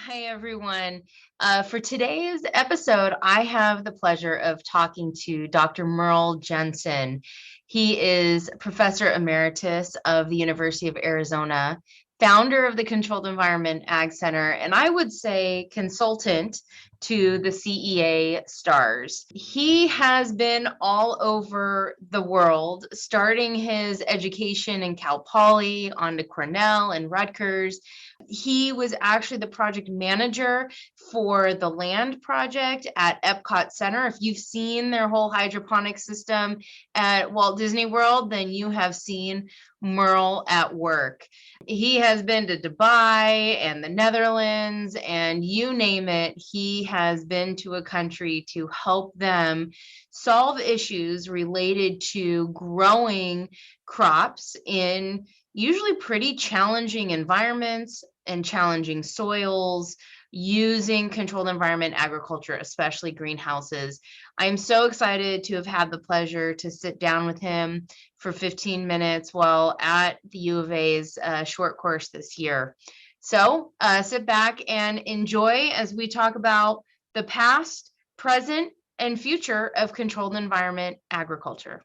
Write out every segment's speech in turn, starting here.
Hi, everyone. For today's episode, I have the pleasure of talking to Dr. Merle Jensen. He is Professor Emeritus of the University of Arizona, founder of the Controlled Environment Ag Center, and I would say consultant to the CEA stars. He has been all over the world, starting his education in Cal Poly, on to Cornell and Rutgers. He was actually the project manager for the Land project at Epcot Center. If you've seen their whole hydroponic system at Walt Disney World, then you have seen Merle at work. He has been to Dubai and the Netherlands, and you name it, he has been to a country to help them solve issues related to growing crops in usually pretty challenging environments and challenging soils using controlled environment agriculture, especially greenhouses. I'm so excited to have had the pleasure to sit down with him for 15 minutes while at the U of A's short course this year. So sit back and enjoy as we talk about the past, present, and future of controlled environment agriculture.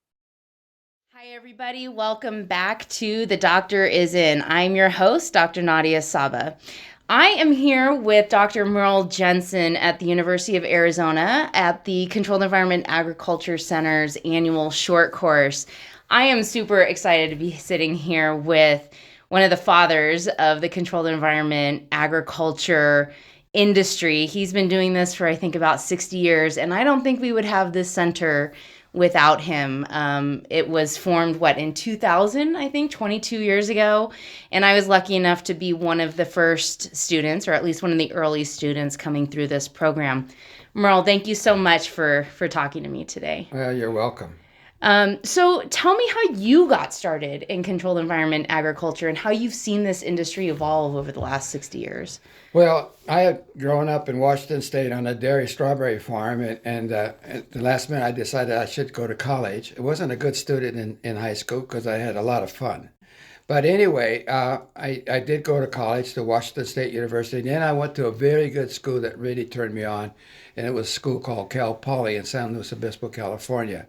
Hi, everybody. Welcome back to The Doctor Is In. I'm your host, Dr. Nadia Saba. I am here with Dr. Merle Jensen at the University of Arizona at the Controlled Environment Agriculture Center's annual short course. I am super excited to be sitting here with one of the fathers of the controlled environment agriculture industry. He's been doing this for, I think, about 60 years, and I don't think we would have this center without him. It was formed, in 2000, I think, 22 years ago. And I was lucky enough to be one of the first students, or at least one of the early students coming through this program. Merle, thank you so much for talking to me today. Well, you're welcome. So tell me how you got started in controlled environment agriculture and how you've seen this industry evolve over the last 60 years. Well, I had grown up in Washington State on a dairy strawberry farm, and at the last minute I decided I should go to college. I wasn't a good student in high school because I had a lot of fun. But anyway, I did go to college, to Washington State University, and then I went to a very good school that really turned me on, and it was a school called Cal Poly in San Luis Obispo, California.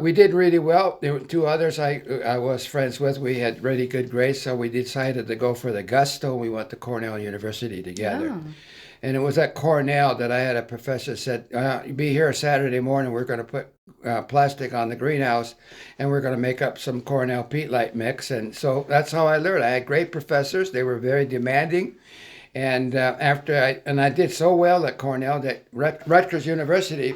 We did really well. There were two others I was friends with. We had really good grades, so we decided to go for the gusto. We went to Cornell University together. Oh. And it was at Cornell that I had a professor said, be here Saturday morning. We're going to put plastic on the greenhouse, and we're going to make up some Cornell peat-light mix. And so that's how I learned. I had great professors. They were very demanding. And I did so well at Cornell that Rutgers University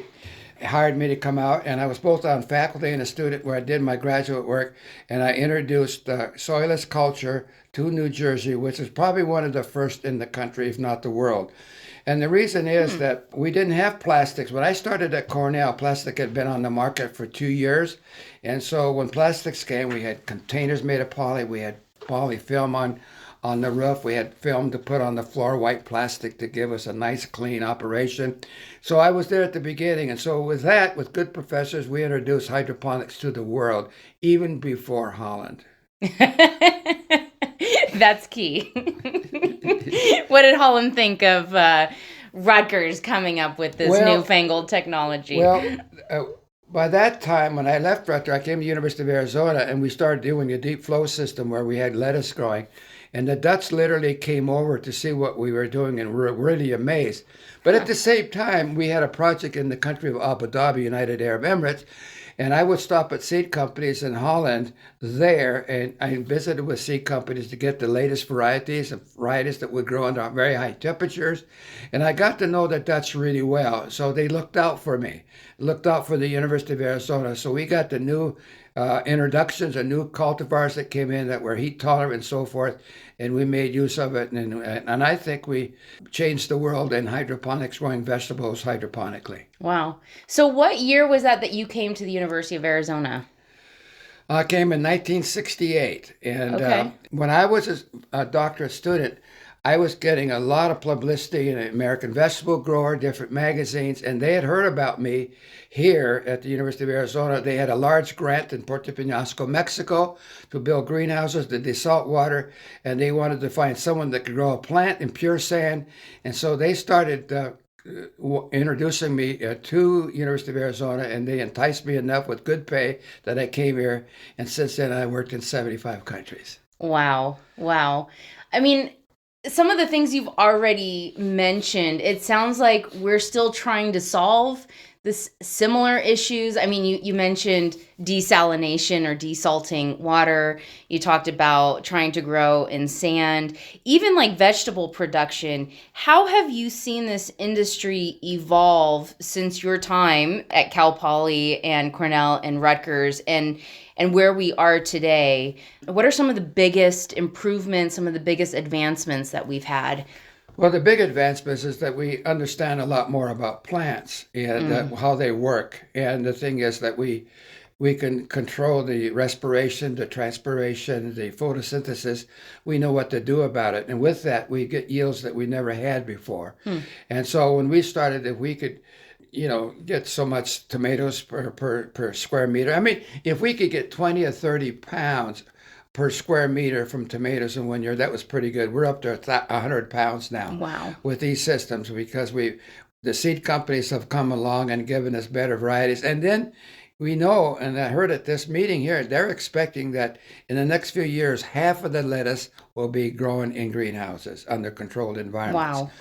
hired me to come out, and I was both on faculty and a student where I did my graduate work, and I introduced soilless culture to New Jersey, which is probably one of the first in the country, if not the world. And the reason is that we didn't have plastics. When I started at Cornell, plastic had been on the market for 2 years. And so when plastics came, we had containers made of poly, we had poly film on the roof. We had film to put on the floor, white plastic to give us a nice clean operation. So I was there at the beginning. And so with that, with good professors, we introduced hydroponics to the world, even before Holland. That's key. What did Holland think of Rutgers coming up with this newfangled technology? By that time, when I left Rutgers, I came to the University of Arizona, and we started doing a deep flow system where we had lettuce growing. And the Dutch literally came over to see what we were doing and were really amazed. But at the same time, we had a project in the country of Abu Dhabi, United Arab Emirates, and I would stop at seed companies in Holland there, and I visited with seed companies to get the latest varieties that would grow under very high temperatures. And I got to know the Dutch really well, so they looked out for me, looked out for the University of Arizona. So we got the new introductions and new cultivars that came in that were heat tolerant and so forth, and we made use of it. And I think we changed the world in hydroponics, growing vegetables hydroponically. Wow. So what year was that you came to the University of Arizona? I came in 1968. And Okay. when I was a doctorate student, I was getting a lot of publicity in American Vegetable Grower, different magazines, and they had heard about me here at the University of Arizona. They had a large grant in Puerto Penasco, Mexico, to build greenhouses to desalt water, and they wanted to find someone that could grow a plant in pure sand. And so they started introducing me to University of Arizona, and they enticed me enough with good pay that I came here. And since then, I worked in 75 countries. Wow. Wow. I mean, some of the things you've already mentioned, it sounds like we're still trying to solve this similar issues. I mean, you mentioned desalination or desalting water. You talked about trying to grow in sand, even like vegetable production. How have you seen this industry evolve since your time at Cal Poly and Cornell and Rutgers, and where we are today? What are some of the biggest improvements, some of the biggest advancements that we've had? Well, the big advancements is that we understand a lot more about plants and how they work. And the thing is that we can control the respiration, the transpiration, the photosynthesis. We know what to do about it. And with that, we get yields that we never had before. And so when we started, if we could get so much tomatoes per square meter. I mean, if we could get 20 or 30 pounds per square meter from tomatoes in 1 year, that was pretty good. We're up to 100 pounds now. Wow. With these systems, because the seed companies have come along and given us better varieties. And then we know, and I heard at this meeting here, they're expecting that in the next few years, half of the lettuce will be grown in greenhouses under controlled environments. Wow.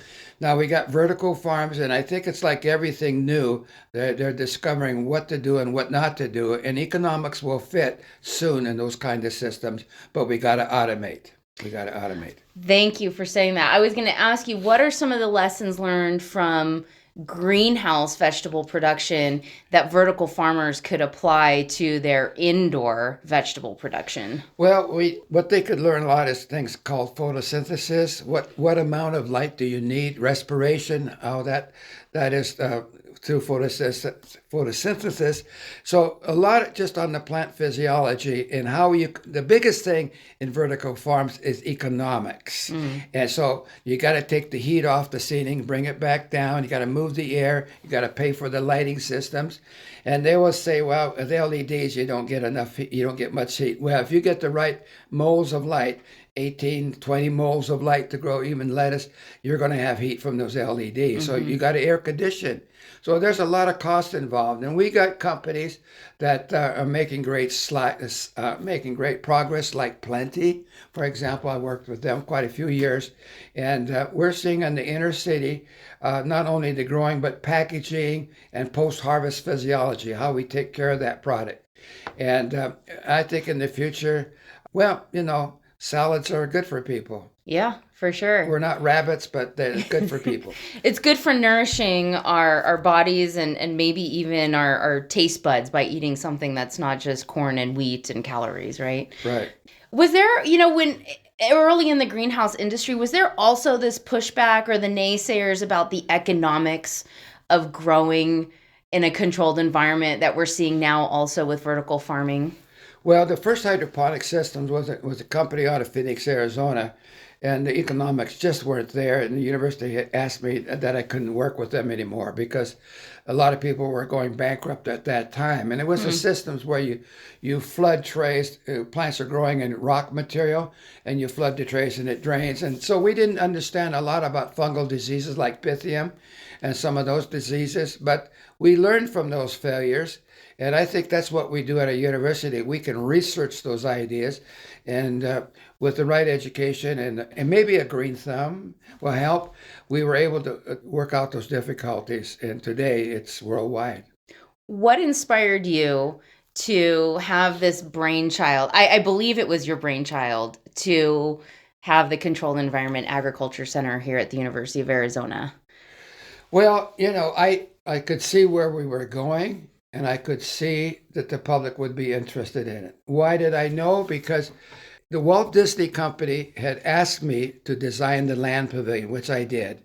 Now we got vertical farms, and I think it's like everything new. They're discovering what to do and what not to do, and economics will fit soon in those kind of systems. But we got to automate. We got to automate. Thank you for saying that. I was going to ask you, what are some of the lessons learned from greenhouse vegetable production that vertical farmers could apply to their indoor vegetable production? Well, what they could learn a lot is things called photosynthesis. What amount of light do you need? Respiration, how that is through photosynthesis. So a lot just on the plant physiology and how the biggest thing in vertical farms is economics. And so you got to take the heat off the ceiling, bring it back down. You got to move the air. You got to pay for the lighting systems. And they will say, well, with LEDs, you don't get enough heat, you don't get much heat. Well, if you get the right moles of light, 18, 20 moles of light to grow even lettuce, you're going to have heat from those LEDs. So you got to air condition. So there's a lot of cost involved. And we got companies that are making great progress, like Plenty. For example, I worked with them quite a few years. And we're seeing in the inner city, not only the growing, but packaging and post-harvest physiology, how we take care of that product. And I think in the future, well, salads are good for people. Yeah, for sure. We're not rabbits, but they're good for people. It's good for nourishing our bodies and maybe even our taste buds by eating something that's not just corn and wheat and calories, right? Right. Was there, when early in the greenhouse industry, was there also this pushback or the naysayers about the economics of growing in a controlled environment that we're seeing now also with vertical farming? Well, the first hydroponic systems was a company out of Phoenix, Arizona, and the economics just weren't there. And the university had asked me that I couldn't work with them anymore because a lot of people were going bankrupt at that time. And it was the systems where you flood trays, plants are growing in rock material, and you flood the trays and it drains. And so we didn't understand a lot about fungal diseases like Pythium and some of those diseases, but we learned from those failures. And I think that's what we do at a university. We can research those ideas, and with the right education and maybe a green thumb will help. We were able to work out those difficulties, and today it's worldwide. What inspired you to have this brainchild? I believe it was your brainchild to have the Controlled Environment Agriculture Center here at the University of Arizona. Well, I could see where we were going, and I could see that the public would be interested in it. Why did I know? Because the Walt Disney Company had asked me to design the land pavilion, which I did.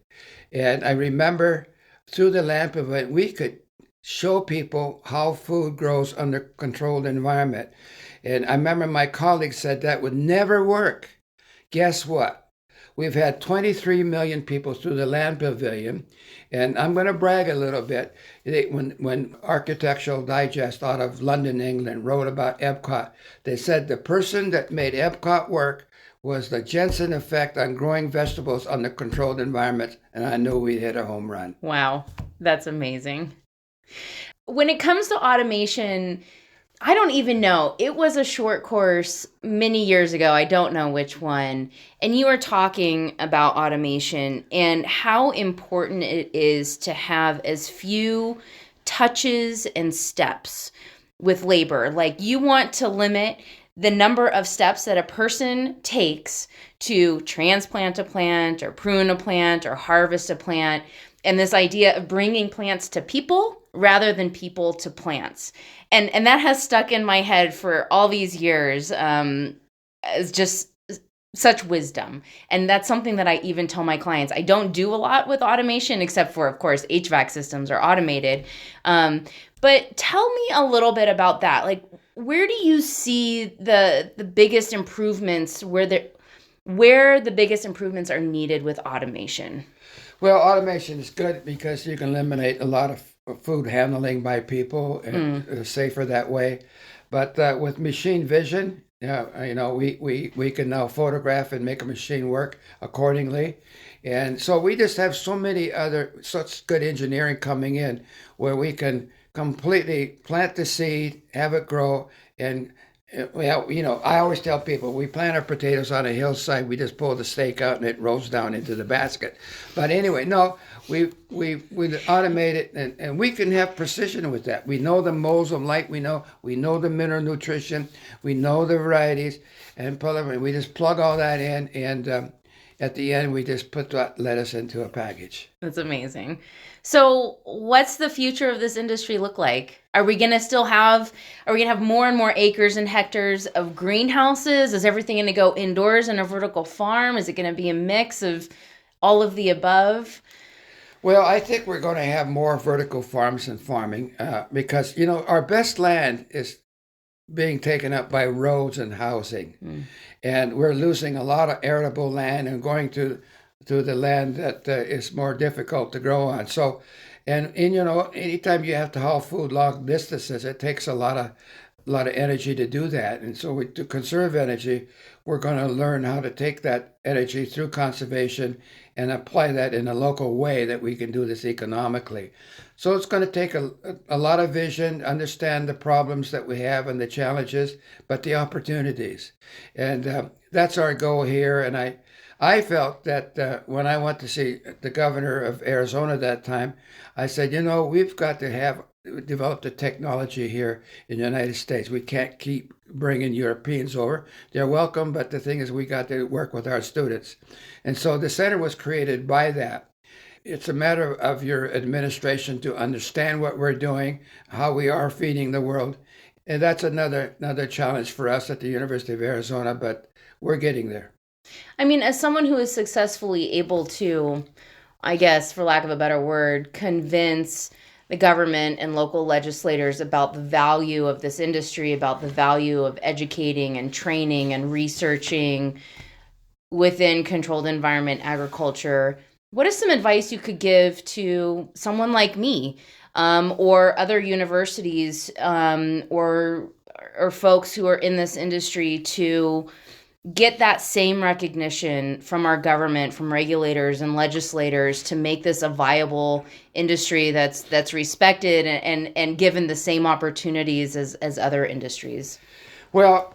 And I remember through the land pavilion, we could show people how food grows under controlled environment. And I remember my colleagues said that would never work. Guess what? we've had 23 million people through the Land Pavilion. And I'm going to brag a little bit. When Architectural Digest out of London, England, wrote about EPCOT, they said the person that made EPCOT work was the Jensen effect on growing vegetables under controlled environments, and I knew we'd hit a home run. Wow, that's amazing. When it comes to automation, I don't even know. It was a short course many years ago. I don't know which one. And you were talking about automation and how important it is to have as few touches and steps with labor. Like you want to limit the number of steps that a person takes to transplant a plant or prune a plant or harvest a plant. And this idea of bringing plants to people rather than people to plants. And that has stuck in my head for all these years as just such wisdom. And that's something that I even tell my clients. I don't do a lot with automation, except for, of course, HVAC systems are automated. But tell me a little bit about that. Like, where do you see the biggest improvements, where the biggest improvements are needed with automation? Well, automation is good because you can eliminate a lot of food handling by people and safer that way. But with machine vision, we can now photograph and make a machine work accordingly. And so we just have so many other such good engineering coming in where we can completely plant the seed, have it grow, and I always tell people we plant our potatoes on a hillside. We just pull the stake out and it rolls down into the basket. But anyway, no, we automate it and we can have precision with that. We know the moles of light. We know the mineral nutrition. We know the varieties, and we just plug all that in, and at the end we just put that lettuce into a package. That's amazing. So what's the future of this industry look like? Are we going to have more and more acres and hectares of greenhouses? Is everything going to go indoors in a vertical farm? Is it going to be a mix of all of the above? Well, I think we're going to have more vertical farms and farming because, our best land is being taken up by roads and housing. And we're losing a lot of arable land and going to the land that is more difficult to grow on. So, and anytime you have to haul food long distances, it takes a lot of energy to do that. And so to conserve energy, we're going to learn how to take that energy through conservation and apply that in a local way that we can do this economically. So it's going to take a lot of vision, understand the problems that we have and the challenges, but the opportunities. And that's our goal here. And I felt that when I went to see the governor of Arizona that time, I said, we've got to develop the technology here in the United States. We can't keep bringing Europeans over. They're welcome, but the thing is we got to work with our students. And so the center was created by that. It's a matter of your administration to understand what we're doing, how we are feeding the world. And that's another challenge for us at the University of Arizona, but we're getting there. I mean, as someone who is successfully able to, I guess, for lack of a better word, convince the government and local legislators about the value of this industry, about the value of educating and training and researching within controlled environment agriculture, what is some advice you could give to someone like me or other universities or folks who are in this industry to get that same recognition from our government, from regulators and legislators to make this a viable industry that's respected and given the same opportunities as other industries? Well,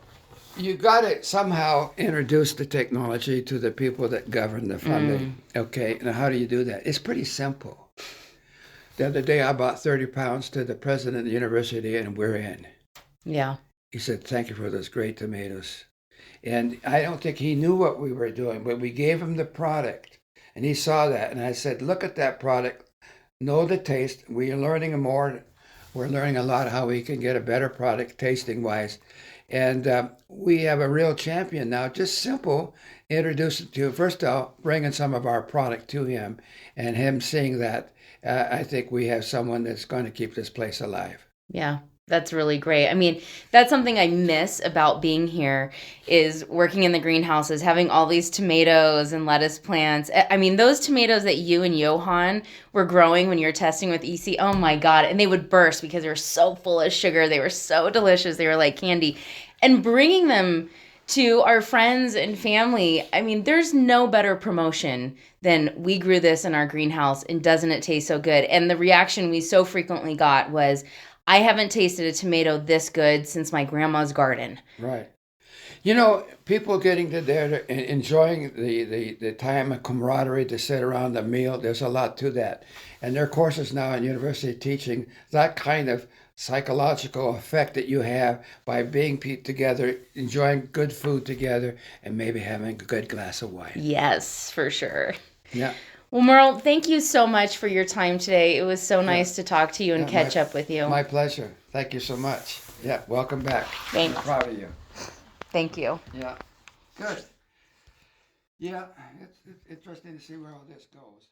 you got to somehow introduce the technology to the people that govern the funding. Okay, now how do you do that? It's pretty simple. The other day I bought 30 pounds to the president of the university and we're in. Yeah. He said, "Thank you for those great tomatoes." And I don't think he knew what we were doing, but we gave him the product. And he saw that. And I said, "Look at that product. Know the taste. We're learning more. We're learning a lot how we can get a better product tasting-wise." And we have a real champion now. Just simple. Introduce it to him. First of all, bringing some of our product to him. And him seeing that, I think we have someone that's going to keep this place alive. Yeah. That's really great. I mean, that's something I miss about being here is working in the greenhouses, having all these tomatoes and lettuce plants. I mean, those tomatoes that you and Johan were growing when you were testing with EC, oh my God. And they would burst because they were so full of sugar. They were so delicious. They were like candy. And bringing them to our friends and family, I mean, there's no better promotion than we grew this in our greenhouse and doesn't it taste so good? And the reaction we so frequently got was, I haven't tasted a tomato this good since my grandma's garden. Right. You know, people getting to there and enjoying the time of camaraderie to sit around the meal, there's a lot to that. And there are courses now in university teaching that kind of psychological effect that you have by being together, enjoying good food together, and maybe having a good glass of wine. Yes, for sure. Yeah. Well, Merle, thank you so much for your time today. It was so nice to talk to you and catch up with you. My pleasure. Thank you so much. Yeah, welcome back. Thanks. I'm proud of you. Thank you. Yeah, good. Yeah, it's interesting to see where all this goes.